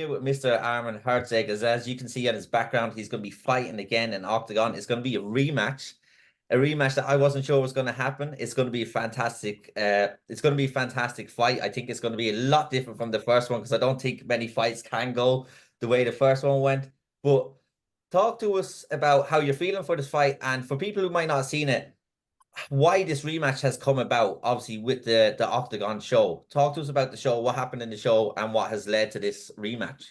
here with Mr. Armand Herczeg. As you can see on his background, he's going to be fighting again in Oktagon. It's going to be a rematch that I wasn't sure was going to happen. It's going to be a fantastic. It's going to be a fantastic fight. I think it's going to be a lot different from the first one because I don't think many fights can go the way the first one went. But talk to us about how you're feeling for this fight, and for people who might not have seen it, why this rematch has come about, obviously, with the Oktagon show. Talk to us about the show, what happened in the show, and what has led to this rematch.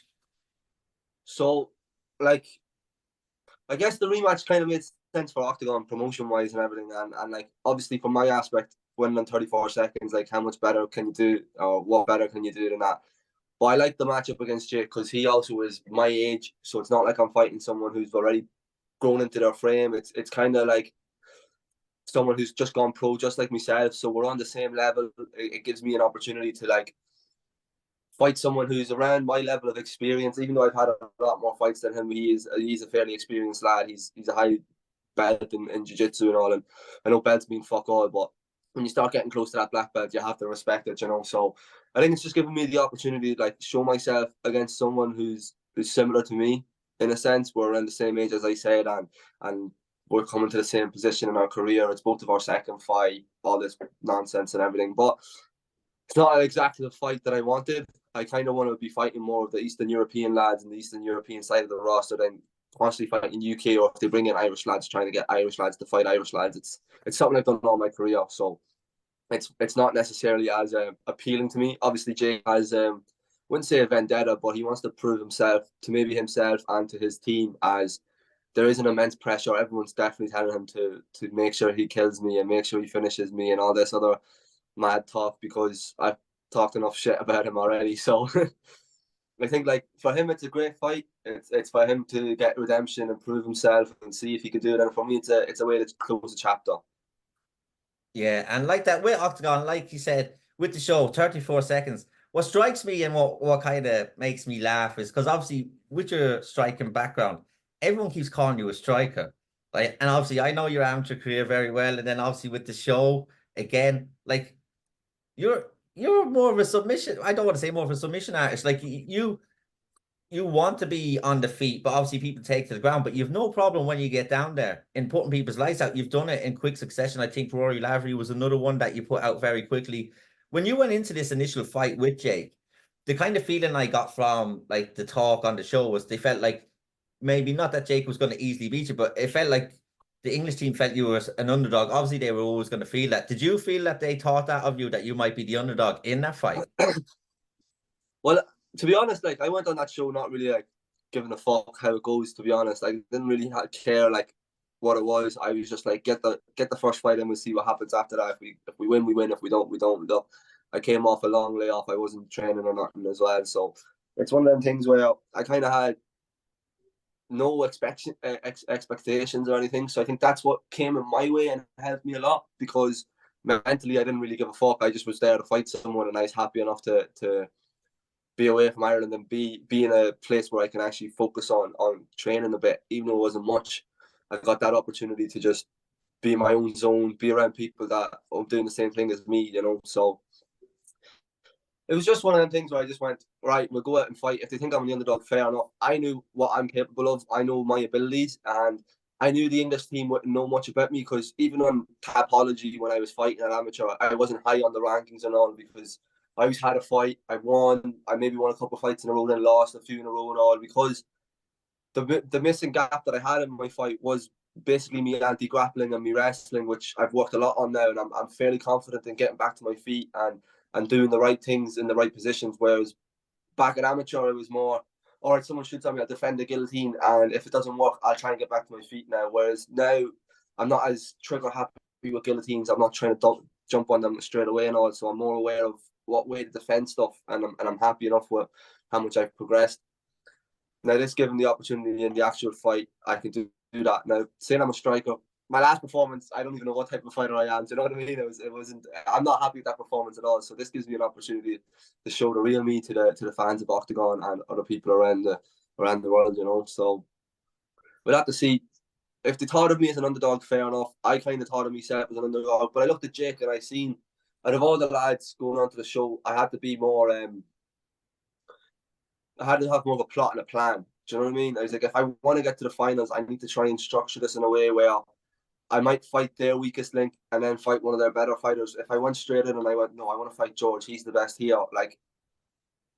So, like, I guess the rematch kind of made sense for Oktagon promotion-wise and everything, and like, obviously, from my aspect, winning in 34 seconds, like, how much better can you do, or what better can you do than that? But I like the matchup against Jake because he also is my age, so it's not like I'm fighting someone who's already grown into their frame. It's kind of like someone who's just gone pro, just like myself. So we're on the same level. It gives me an opportunity to like fight someone who's around my level of experience. Even though I've had a lot more fights than him, he's a fairly experienced lad. He's a high belt in jiu-jitsu and all. And I know belts mean fuck all, but when you start getting close to that black belt, you have to respect it, you know. So I think it's just giving me the opportunity to like show myself against someone who's similar to me in a sense. We're around the same age, as I said, and we're coming to the same position in our career. It's both of our second fight, all this nonsense and everything. But it's not exactly the fight that I wanted. I kind of want to be fighting more of the Eastern European lads and the Eastern European side of the roster than constantly fighting UK, or if they bring in Irish lads, trying to get Irish lads to fight Irish lads. It's something I've done all my career. So it's not necessarily as appealing to me. Obviously, Jake has, wouldn't say a vendetta, but he wants to prove himself to maybe himself and to his team, as there is an immense pressure. Everyone's definitely telling him to make sure he kills me and make sure he finishes me and all this other mad talk, because I've talked enough shit about him already. So I think, like, for him, it's a great fight. It's for him to get redemption and prove himself and see if he could do it. And for me, it's a way to close a chapter. Yeah, and like that with Oktagon, like you said, with the show, 34 seconds. What strikes me and what kind of makes me laugh is because obviously with your striking background, everyone keeps calling you a striker. Like, and obviously I know your amateur career very well, and then obviously with the show again, like you're more of a submission. I don't want to say more of a submission artist. Like you want to be on the feet, but obviously people take to the ground. But you've no problem when you get down there in putting people's lights out. You've done it in quick succession. I think Rory Lavery was another one that you put out very quickly. When you went into this initial fight with Jake, the kind of feeling I got from like the talk on the show was they felt like maybe not that Jake was going to easily beat you, but it felt like the English team felt you were an underdog. Obviously, they were always going to feel that. Did you feel that they thought that of you, that you might be the underdog in that fight? Well, to be honest, like, I went on that show not really like giving a fuck how it goes. To be honest, I didn't really care like what it was. I was just like, get the first fight, and we'll see what happens after that. If we win, we win. If we don't, we don't. I came off a long layoff. I wasn't training or nothing as well. So it's one of them things where I kind of had no expectations or anything. So I think that's what came in my way and helped me a lot, because mentally I didn't really give a fuck. I just was there to fight someone, and I was happy enough to be away from Ireland and be in a place where I can actually focus on training a bit, even though it wasn't much. I got that opportunity to just be in my own zone, be around people that are doing the same thing as me, you know. So it was just one of them things where I just went, right, we'll go out and fight. If they think I'm the underdog, fair enough. I knew what I'm capable of. I know my abilities, and I knew the English team wouldn't know much about me, because even on Tapology, when I was fighting at amateur, I wasn't high on the rankings and all, because I always had a fight. I maybe won a couple of fights in a row, then lost a few in a row and all, because the missing gap that I had in my fight was basically me anti-grappling and me wrestling, which I've worked a lot on now, and I'm fairly confident in getting back to my feet and doing the right things in the right positions. Whereas back at amateur, it was more, all right, someone shoots at me, I'll defend the guillotine, and if it doesn't work, I'll try and get back to my feet now. Whereas now, I'm not as trigger happy with guillotines. I'm not trying to jump on them straight away and all, so I'm more aware of what way to defend stuff, and I'm happy enough with how much I've progressed. Now, this given the opportunity in the actual fight, I can do that. Now, saying I'm a striker, my last performance, I don't even know what type of fighter I am. Do you know what I mean? It wasn't. I'm not happy with that performance at all. So this gives me an opportunity to show the real me to the fans of Oktagon and other people around the world. You know, so we'll have to see. If they thought of me as an underdog, fair enough. I kind of thought of myself as an underdog, but I looked at Jake and I seen, out of all the lads going on to the show, I had to be more I had to have more of a plot and a plan. Do you know what I mean? I was like, if I want to get to the finals, I need to try and structure this in a way where I might fight their weakest link and then fight one of their better fighters. If I went straight in and I went, no, I want to fight George, he's the best here, like,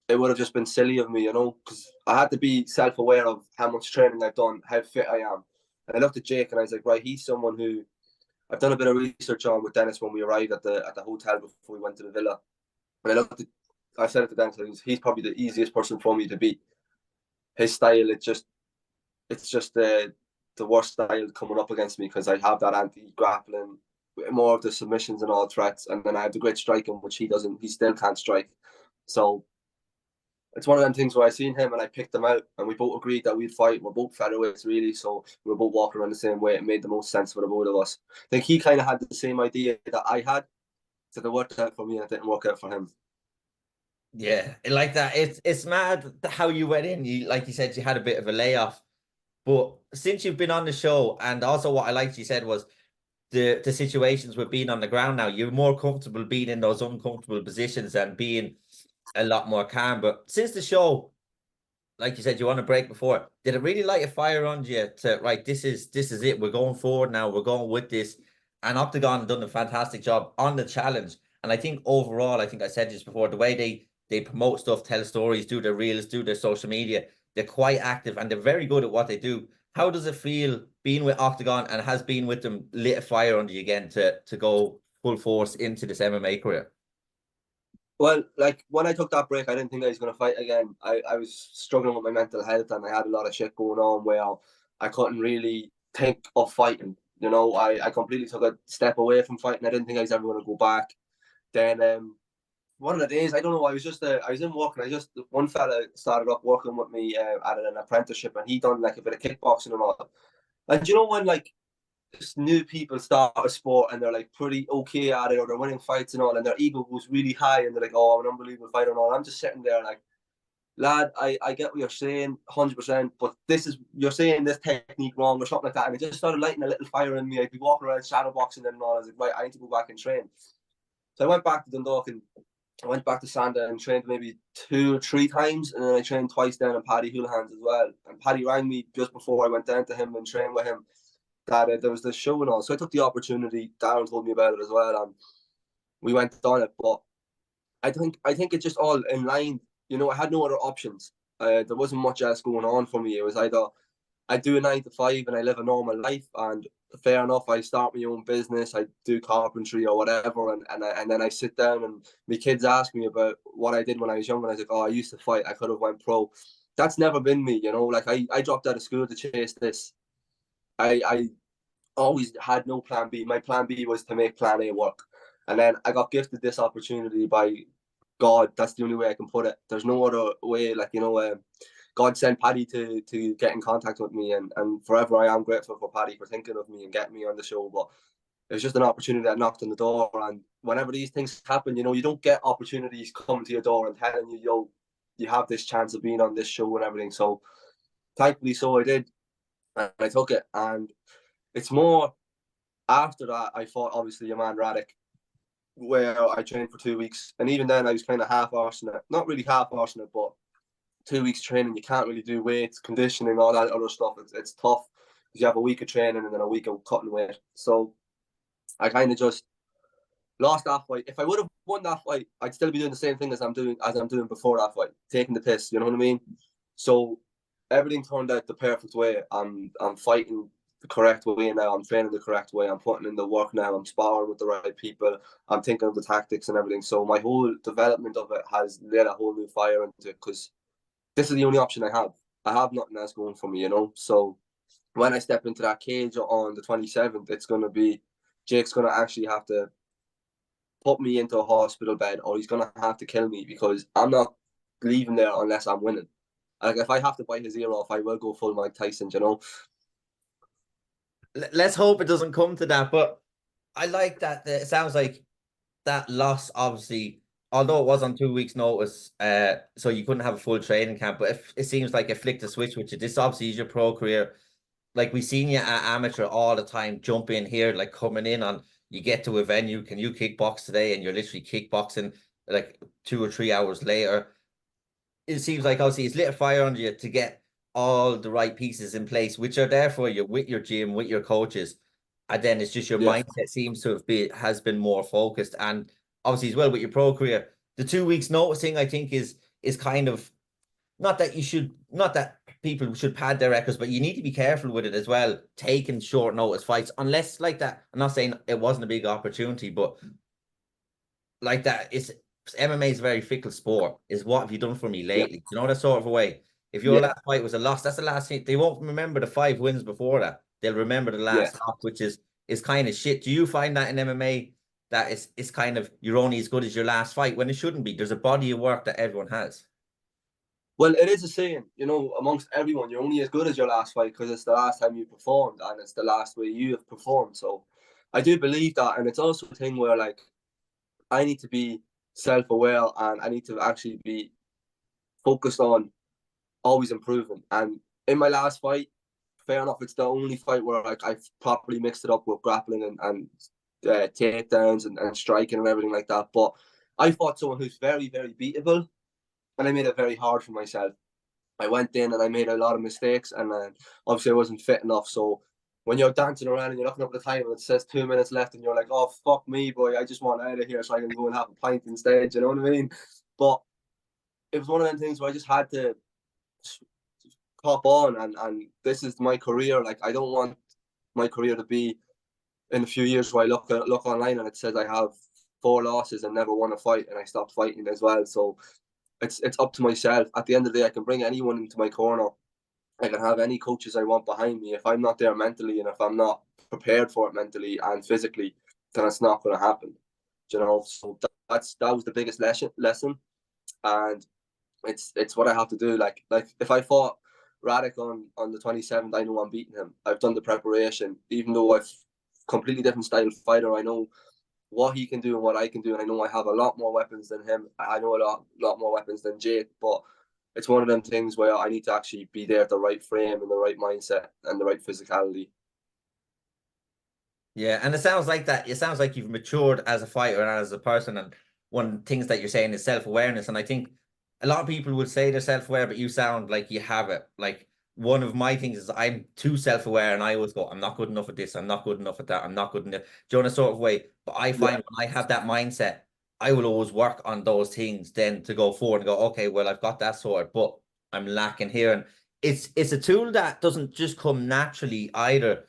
it would have just been silly of me, you know, because I had to be self-aware of how much training I've done, how fit I am. And I looked at Jake and I was like, right, he's someone who I've done a bit of research on with Dennis when we arrived at the hotel before we went to the villa. And I said it to Dennis, he's probably the easiest person for me to beat. His style, it's just the worst style coming up against me because I have that anti-grappling, more of the submissions and all threats, and then I have the great striking, which he doesn't. He still can't strike. So it's one of them things where I seen him and I picked him out, and we both agreed that we'd fight. We're both featherweights, really, so we're both walking around the same way. It made the most sense for the both of us. I think he kind of had the same idea that I had, so it worked out for me and it didn't work out for him. Yeah, like that. It's mad how you went in. You, like you said, you had a bit of a layoff, but since you've been on the show, and also what I liked you said was the situations with being on the ground now, you're more comfortable being in those uncomfortable positions and being a lot more calm. But since the show, like you said, you want to break before, did it really light a fire on you to, right, this is it. We're going forward now. We're going with this. And Octagon done a fantastic job on the challenge. And I think overall, I think I said this before, the way they promote stuff, tell stories, do their reels, do their social media, they're quite active and they're very good at what they do. How does it feel being with Octagon and has been with them lit a fire under you again to go full force into this MMA career? Well, like when I took that break, I didn't think I was going to fight again. I was struggling with my mental health and I had a lot of shit going on where I couldn't really think of fighting. You know, I completely took a step away from fighting. I didn't think I was ever going to go back. Then one of the days, I don't know, I was in work and one fella started up working with me at an apprenticeship and he done like a bit of kickboxing and all. And you know when like new people start a sport and they're like pretty okay at it or they're winning fights and all and their ego goes really high and they're like, oh, I'm an unbelievable fighter and all. I'm just sitting there like, lad, I get what you're saying 100%, but you're saying this technique wrong or something like that. And it just started lighting a little fire in me. I'd be walking around shadow boxing and all. I was like, right, I need to go back and train. So I went back to Dundalk and I went back to Sanda and trained maybe 2 or 3 times, and then I trained twice down in Paddy Houlihan's as well. And Paddy rang me just before I went down to him and trained with him that there was this show and all. So I took the opportunity. Darren told me about it as well, and we went on it. But I think it's just all in line. You know, I had no other options. There wasn't much else going on for me. It was either I do a 9 to 5 and I live a normal life, and fair enough, I start my own business, I do carpentry or whatever, and then I sit down and my kids ask me about what I did when I was young, and I was like, oh, I used to fight, I could have went pro. That's never been me, you know. Like I dropped out of school to chase this. I always had no plan B. My plan B was to make plan A work, and then I got gifted this opportunity by God. That's the only way I can put it. There's no other way. Like, you know, God sent Paddy to get in contact with me, and forever I am grateful for Paddy for thinking of me and getting me on the show. But it was just an opportunity that knocked on the door, and whenever these things happen, you know, you don't get opportunities coming to your door and telling you, yo, you have this chance of being on this show and everything. So thankfully, so I did, and I took it. And it's more after that I fought obviously Armand Herczeg, where I trained for 2 weeks, and even then I was kind of half-arsing it. Not really half-arsing it, but 2 weeks training, you can't really do weights, conditioning, all that other stuff. It's tough because you have a week of training and then a week of cutting weight. So I kind of just lost that fight. If I would have won that fight, I'd still be doing the same thing as I'm doing before that fight, taking the piss. You know what I mean? So everything turned out the perfect way. I'm fighting the correct way now. I'm training the correct way. I'm putting in the work now. I'm sparring with the right people. I'm thinking of the tactics and everything. So my whole development of it has lit a whole new fire into it because this is the only option I have. I have nothing else going for me, you know. So when I step into that cage on the 27th, it's going to be Jake's going to actually have to put me into a hospital bed, or he's going to have to kill me because I'm not leaving there unless I'm winning. Like, if I have to bite his ear off, I will go full Mike Tyson, you know. Let's hope it doesn't come to that. But I like that. It sounds like that loss, obviously, although it was on 2 weeks' notice, so you couldn't have a full training camp. But if it seems like it flicked a switch with you. This obviously is your pro career. Like we seen you at amateur all the time, jump in here, like coming in on. You get to a venue, can you kickbox today? And you're literally kickboxing like 2 or 3 hours later. it seems like obviously it's lit a fire under you to get all the right pieces in place, which are there for you with your gym, with your coaches. And then it's just your Yeah, mindset seems to have has been more focused. And obviously as well with your pro career, the 2 weeks notice thing I think is kind of not that people should pad their records, but you need to be careful with it as well, taking short notice fights, unless like that. I'm not saying it wasn't a big opportunity, but like that, it's MMA is a very fickle sport. Is what have you done for me yeah, lately? You know, that sort of a way. If your yeah, last fight was a loss, that's the last thing. They won't remember the 5 wins before that. They'll remember the yeah. last loss, which is kind of shit. Do you find that in MMA that it's kind of you're only as good as your last fight when it shouldn't be? There's a body of work that everyone has. Well, it is a saying, you know, amongst everyone, you're only as good as your last fight because it's the last time you performed and it's the last way you have performed. So I do believe that. And it's also a thing where, like, I need to be self aware and I need to actually be focused on always improving. And in my last fight, fair enough, it's the only fight where like I've properly mixed it up with grappling and takedowns and striking and everything like that. But I fought someone who's very, very beatable and I made it very hard for myself. I went in and I made a lot of mistakes, and obviously I wasn't fit enough. So when you're dancing around and you're looking up at the time and it says 2 minutes left, and you're like, "Oh fuck me, boy! I just want out of here so I can go and have a pint instead." You know what I mean? But it was one of them things where I just had to cop on, and this is my career. Like I don't want my career to be in a few years where I look online and it says I have 4 losses and never won a fight, and I stopped fighting as well. So it's up to myself. At the end of the day, I can bring anyone into my corner. I can have any coaches I want behind me. If I'm not there mentally and if I'm not prepared for it mentally and physically, then it's not going to happen. You know, so that was the biggest lesson, and it's what I have to do. Like if I fought Radic on the 27th, I know I'm beating him. I've done the preparation, even though I've completely different style fighter. I know what he can do and what I can do, and I know I have a lot more weapons than him. I know a lot more weapons than Jake, but it's one of them things where I need to actually be there at the right frame and the right mindset and the right physicality. Yeah, and it sounds like that. It sounds like you've matured as a fighter and as a person. And one of the things that you're saying is self-awareness. And I think a lot of people would say they're self-aware, but you sound like you have it. Like one of my things is I'm too self-aware and I always go, I'm not good enough at this, I'm not good enough at that, I'm not good enough. Do you know, sort of way? But I Yeah, find when I have that mindset, I will always work on those things then to go forward and go, okay, well, I've got that sorted, but I'm lacking here. And it's a tool that doesn't just come naturally either.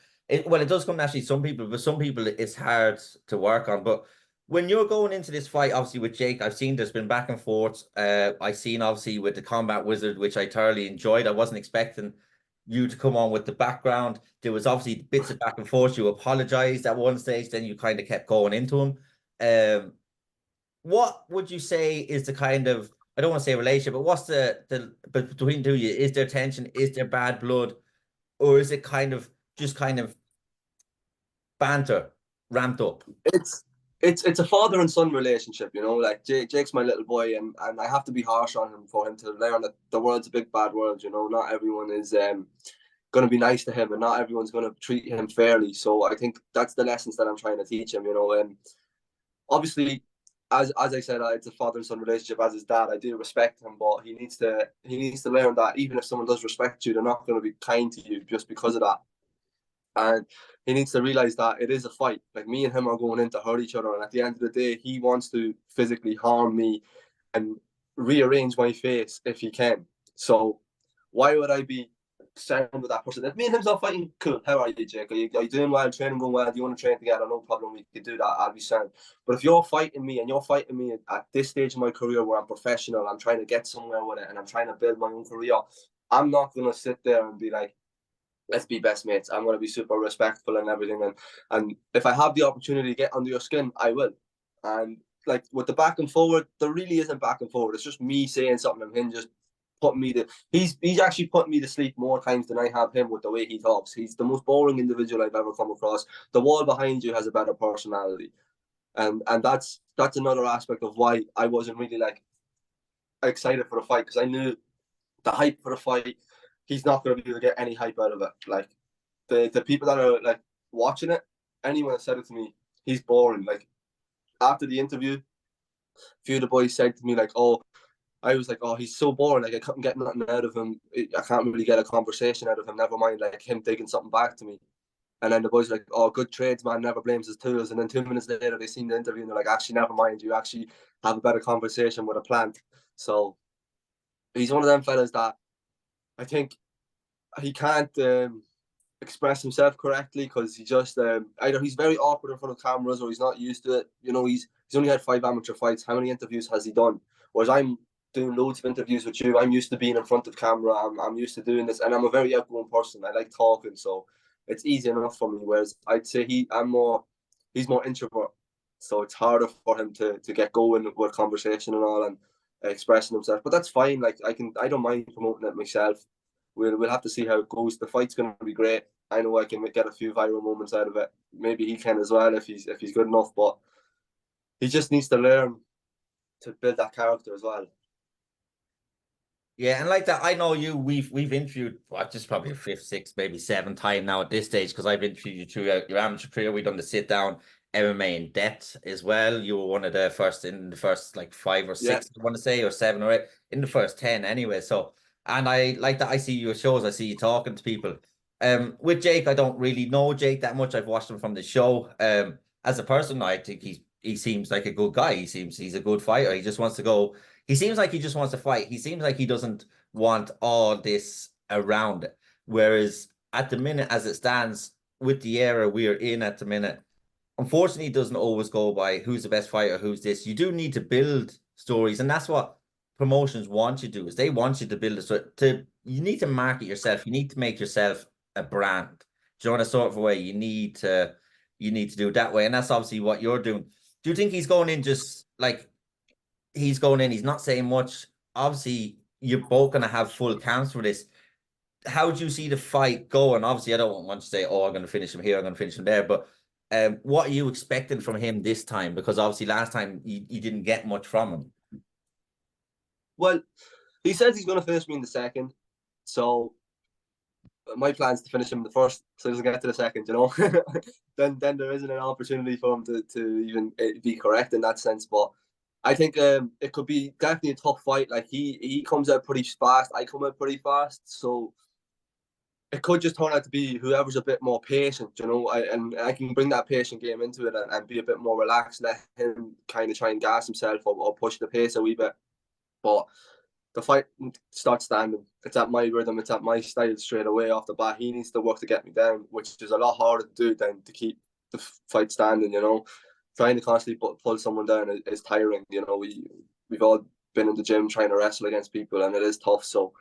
Well, it does come naturally some people, but some people it's hard to work on. But when you're going into this fight, obviously with Jake, I've seen there's been back and forth. I've seen obviously with the Combat Wizard, which I thoroughly enjoyed. I wasn't expecting you to come on with the background. There was obviously bits of back and forth. You apologized at one stage, then you kind of kept going into him. What would you say is the kind of I don't want to say relationship, but what's the but between the two of you? Is there tension? Is there bad blood? Or is it kind of just kind of banter ramped up? it's it's a father and son relationship, you know. Like Jake's my little boy, and I have to be harsh on him for him to learn that the world's a big bad world. You know, not everyone is going to be nice to him, and not everyone's going to treat him fairly. So I think that's the lessons that I'm trying to teach him. You know, and obviously, as I said, it's a father and son relationship. As his dad, I do respect him, but he needs to learn that even if someone does respect you, they're not going to be kind to you just because of that. And he needs to realize that it is a fight. Like me and him are going in to hurt each other, and at the end of the day, he wants to physically harm me and rearrange my face if he can. So why would I be sound with that person? If me and him's not fighting, cool. How are you, Jake? Are you doing well? Training going well? Do you want to train together? No problem. We can do that. I'll be sound. But if you're fighting me and you're fighting me at this stage of my career where I'm professional, I'm trying to get somewhere with it, and I'm trying to build my own career, I'm not gonna sit there and be like, let's be best mates. I'm going to be super respectful and everything. And if I have the opportunity to get under your skin, I will. And like with the back and forward, there really isn't back and forward. It's just me saying something and him just putting me to. He's actually put me to sleep more times than I have him with the way he talks. He's the most boring individual I've ever come across. The wall behind you has a better personality, and that's another aspect of why I wasn't really like excited for the fight, because I knew the hype for the fight, he's not going to be able to get any hype out of it. Like the people that are like watching it, anyone that said it to me, he's boring. Like after the interview, a few of the boys said to me like, "Oh, I was like, oh, he's so boring. Like I couldn't get nothing out of him. I can't really get a conversation out of him. Never mind like him digging something back to me. And then the boys were like, oh, good tradesman, never blames his tools. And then 2 minutes later, they seen the interview and they're like, actually, never mind. You actually have a better conversation with a plant. So he's one of them fellas that I think he can't express himself correctly because he just either he's very awkward in front of cameras or he's not used to it. You know, he's only had 5 amateur fights. How many interviews has he done? Whereas I'm doing loads of interviews with you. I'm used to being in front of camera. I'm used to doing this, and I'm a very outgoing person. I like talking, so it's easy enough for me. Whereas I'd say he's more introvert, so it's harder for him to get going with conversation and all and expressing himself. But that's fine. Like I don't mind promoting it myself. We'll have to see how it goes. The fight's going to be great. I know I can get a few viral moments out of it. Maybe he can as well if he's good enough. But he just needs to learn to build that character as well. Yeah, and like that, I know you. We've interviewed. Well, just probably a 5th, 6th, maybe 7th time now at this stage because I've interviewed you throughout your amateur career. We've done the sit down MMA in depth as well. You were one of the first in the first like 5 or 6, I want to say, or 7 or 8 in the first 10 anyway. So, and I like that. I see you at shows. I see you talking to people. With Jake, I don't really know Jake that much. I've watched him from the show. As a person, I think he seems like a good guy. He's a good fighter. He just wants to go. He seems like he just wants to fight. He seems like he doesn't want all this around it. Whereas at the minute, as it stands, with the era we're in at the minute, unfortunately, it doesn't always go by who's the best fighter, who's this. You do need to build stories, and that's what promotions want you to do. Is they want you to build a story. You need to market yourself. You need to make yourself a brand. Do you know, in a sort of a way, you need to do it that way, and that's obviously what you're doing. Do you think he's going in just like he's going in? He's not saying much. Obviously, you're both going to have full counts for this. How do you see the fight going? Obviously, I don't want to say, oh, I'm going to finish him here, I'm going to finish him there, but what are you expecting from him this time? Because obviously last time you didn't get much from him. Well, he says he's going to finish me in the second. So my plan is to finish him in the first, so he doesn't get to the second, you know. then there isn't an opportunity for him to even be correct in that sense. But I think it could be definitely a tough fight. Like he comes out pretty fast. I come out pretty fast. So it could just turn out to be whoever's a bit more patient, you know, and I can bring that patient game into it and be a bit more relaxed, let him kind of try and gas himself or push the pace a wee bit. But the fight starts standing. It's at my rhythm. It's at my style straight away off the bat. He needs to work to get me down, which is a lot harder to do than to keep the fight standing, you know. Trying to constantly pull someone down is tiring, you know. We've all been in the gym trying to wrestle against people and it is tough. So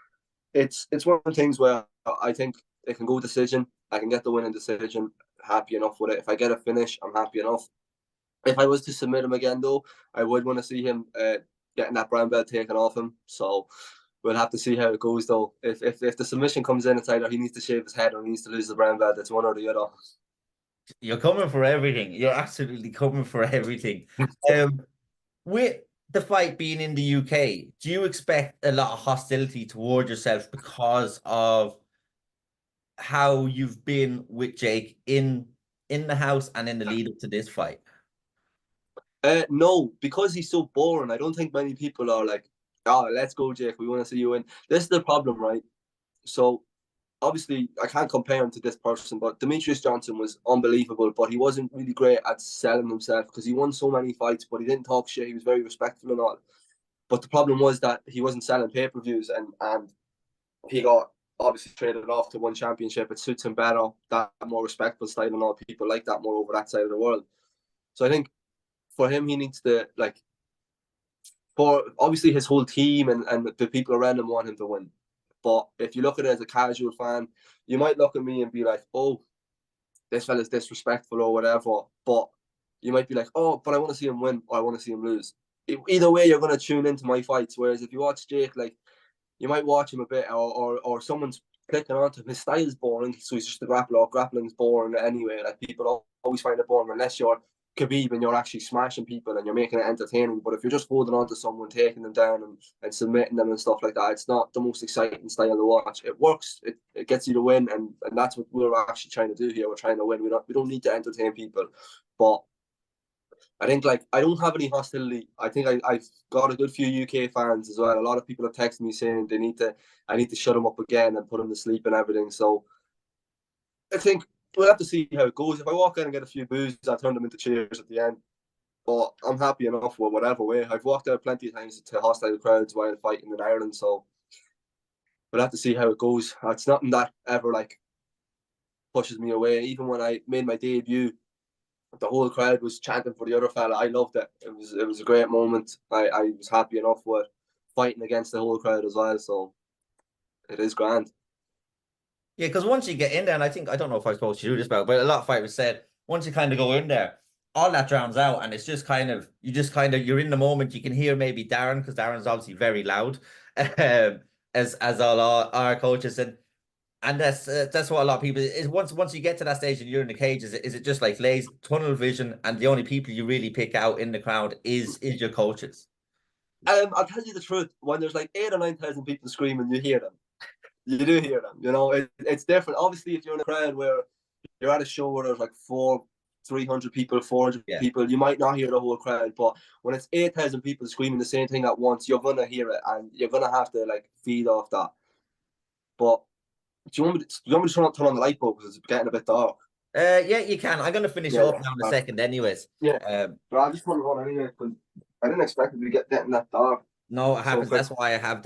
it's one of the things where I think it can go decision. I can get the winning decision. Happy enough with it. If I get a finish, I'm happy enough. If I was to submit him again, though, I would want to see him getting that brown belt taken off him. So we'll have to see how it goes, though. If the submission comes in, it's either he needs to shave his head or he needs to lose the brown belt. It's one or the other. You're coming for everything. You're absolutely coming for everything. With the fight being in the UK, do you expect a lot of hostility towards yourself because of how you've been with Jake in the house and in the lead up to this fight? No, because he's so boring. I don't think many people are like, "Oh, let's go, Jake. We want to see you win." This is the problem, right? So obviously, I can't compare him to this person, but Demetrius Johnson was unbelievable. But he wasn't really great at selling himself because he won so many fights, but he didn't talk shit. He was very respectful and all. But the problem was that he wasn't selling pay-per-views, and he got obviously traded off to one championship. It suits him better, that more respectful style, and all people like that more over that side of the world. So I think for him, he needs to for obviously his whole team and the people around him want him to win. But if you look at it as a casual fan, you might look at me and be like, "Oh, this fella's disrespectful" or whatever. But you might be like, "Oh, but I want to see him win or I want to see him lose." Either way, you're going to tune into my fights. Whereas if you watch Jake, like you might watch him a bit or someone's clicking onto him. His style is boring, so he's just a grappler. Grappling's boring anyway. Like people always find it boring unless you're Khabib and you're actually smashing people and you're making it entertaining. But if you're just holding on to someone, taking them down and submitting them and stuff like that, it's not the most exciting style to watch. It works, it gets you to win, and that's what we're actually trying to do here. We're trying to win. We don't need to entertain people. But I think like I don't have any hostility. I think I've got a good few UK fans as well. A lot of people have texted me saying I need to shut him up again and put him to sleep and everything. So I think we'll have to see how it goes. If I walk in and get a few boos, I'll turn them into cheers at the end. But I'm happy enough with whatever way. I've walked out plenty of times to hostile crowds while fighting in Ireland, so we'll have to see how it goes. It's nothing that ever like pushes me away. Even when I made my debut, the whole crowd was chanting for the other fella. I loved it. It was a great moment. I was happy enough with fighting against the whole crowd as well. So it is grand. Yeah, because once you get in there, and I don't know if I was supposed to do this about, but a lot of fighters said once you kind of go in there, all that drowns out, and it's just kind of you're in the moment. You can hear maybe Darren, because Darren's obviously very loud, as all our coaches, and that's what a lot of people is. Once you get to that stage and you're in the cage, is it just like lays tunnel vision, and the only people you really pick out in the crowd is your coaches? I'll tell you the truth. When there's like 8,000 or 9,000 people screaming, you hear them. You do hear them. You know, it's different. Obviously, if you're in a crowd where you're at a show where there's like 300 people, 400 people, you might not hear the whole crowd. But when it's 8,000 people screaming the same thing at once, you're gonna hear it, and you're gonna have to like feed off that. But do you want me to turn on the light bulb because it's getting a bit dark? Yeah, you can. I'm gonna finish up now in a second, anyways. Yeah. But I just want to run anyway because I didn't expect it to be getting that dark. No, it happens. That's why I have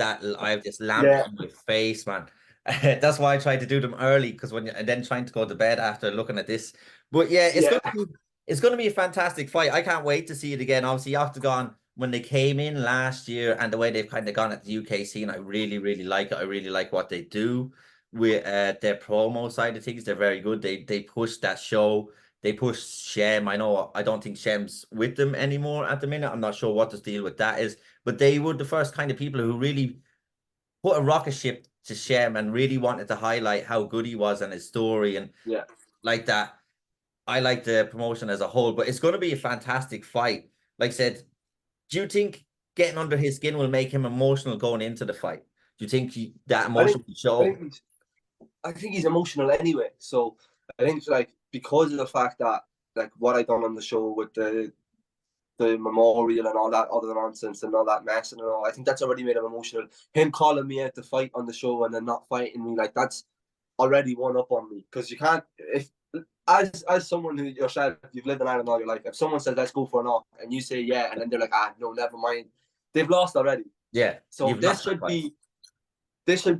this lamp on my face, man. That's why I try to do them early, because and then trying to go to bed after looking at this. But yeah, it's gonna be a fantastic fight. I can't wait to see it again. Obviously, Oktagon, when they came in last year and the way they've kind of gone at the UK scene, I really, really like it. I really like what they do with their promo side of things. They're very good. They push that show. They push Shem. I don't think Shem's with them anymore at the minute. I'm not sure what the deal with that is, but they were the first kind of people who really put a rocket ship to Shem and really wanted to highlight how good he was and his story and like that. I like the promotion as a whole, but it's going to be a fantastic fight. Like I said, do you think getting under his skin will make him emotional going into the fight? Do you think that emotion will show? I think he's emotional anyway. So I think like because of the fact that like what I done on the show with the memorial and all that other nonsense and all that mess and all, I think that's already made him emotional. Him calling me out to fight on the show and then not fighting me, like that's already one up on me. Because you can't, if as someone who yourself, you've lived in Ireland all your life, if someone says let's go for a knock and you say yeah, and then they're like no, never mind, they've lost already. Yeah. So this should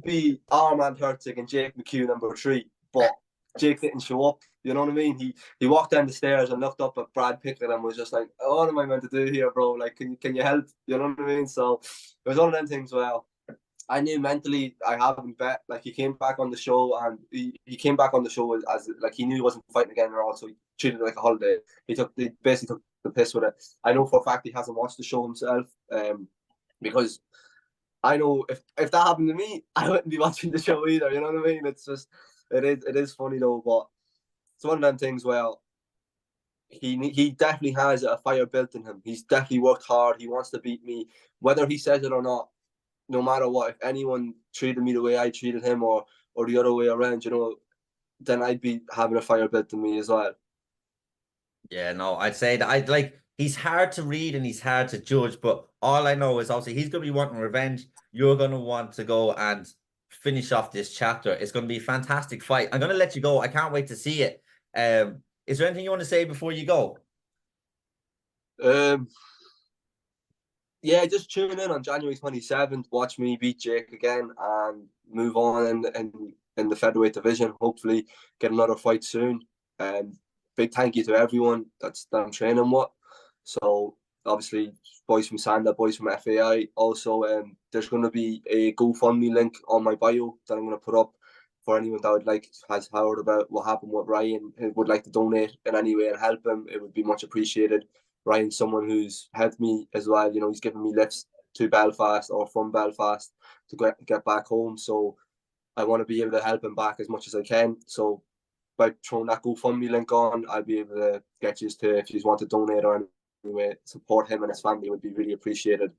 be Armand Herczeg and Jake McHugh #3, but Jake didn't show up. You know what I mean? He walked down the stairs and looked up at Brad Pickett and was just like, oh, what am I meant to do here, bro? Like, can you help? You know what I mean? So it was one of them things. Well, I knew mentally I haven't bet. Like he came back on the show and he came back on the show as like he knew he wasn't fighting again at all, so he treated it like a holiday. He basically took the piss with it. I know for a fact he hasn't watched the show himself, because I know if that happened to me, I wouldn't be watching the show either. You know what I mean? It's just it is funny though, but it's one of them things where he definitely has a fire built in him. He's definitely worked hard. He wants to beat me, whether he says it or not. No matter what, if anyone treated me the way I treated him, or the other way around, you know, then I'd be having a fire built in me as well. Yeah, no, I'd say that he's hard to read and he's hard to judge, but all I know is obviously he's going to be wanting revenge. You're going to want to go and finish off this chapter. It's going to be a fantastic fight. I'm going to let you go. I can't wait to see it. Is there anything you want to say before you go? Yeah, just tune in on January 27th. Watch me beat Jake again and move on in the featherweight division. Hopefully, get another fight soon. Big thank you to everyone that I'm training with. So obviously, boys from Sanda, boys from FAI. Also, there's going to be a GoFundMe link on my bio that I'm going to put up for anyone that has heard about what happened with Ryan, who would like to donate in any way and help him. It would be much appreciated. Ryan's someone who's helped me as well. You know, he's given me lifts to Belfast or from Belfast to get back home. So I want to be able to help him back as much as I can. So by throwing that GoFundMe link on, I'll be able to get you to, if you want to donate or anyway, support him and his family, would be really appreciated.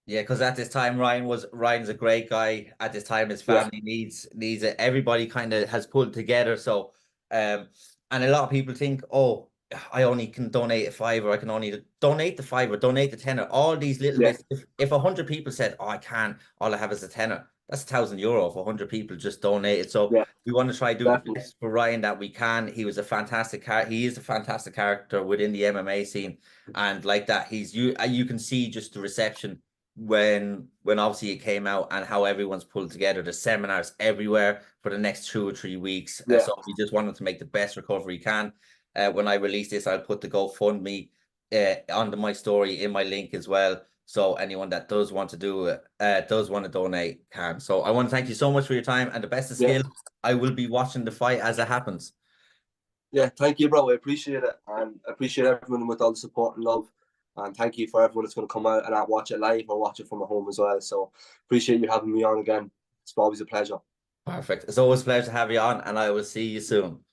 Yeah, because at this time Ryan's a great guy. At this time, his family needs it. Everybody kind of has pulled together. So, and a lot of people think, oh, I only can donate a fiver. I can only donate the fiver, donate the tenner. All these little Yeah, bits. If 100 people said, "Oh, I can't," all I have is a tenner. That's €1,000 if 100 people just donated. So yeah, we want to try do the definitely. best for Ryan that we can. He was a fantastic character. He is a fantastic character within the MMA scene, and like that, you can see just the reception when obviously it came out and how everyone's pulled together. The seminars everywhere for the next 2 or 3 weeks. Yeah, So we just wanted to make the best recovery can. When I release this, I'll put the GoFundMe under my story in my link as well. So anyone that does want to do it, does want to donate, can. So I want to thank you so much for your time and the best of yeah, skill. I will be watching the fight as it happens. yeah. Thank you, bro. I appreciate it, and I appreciate everyone with all the support and love. And thank you for everyone that's going to come out and watch it live or watch it from home as well. So appreciate you having me on again. It's always a pleasure. Perfect. It's always a pleasure to have you on, and I will see you soon.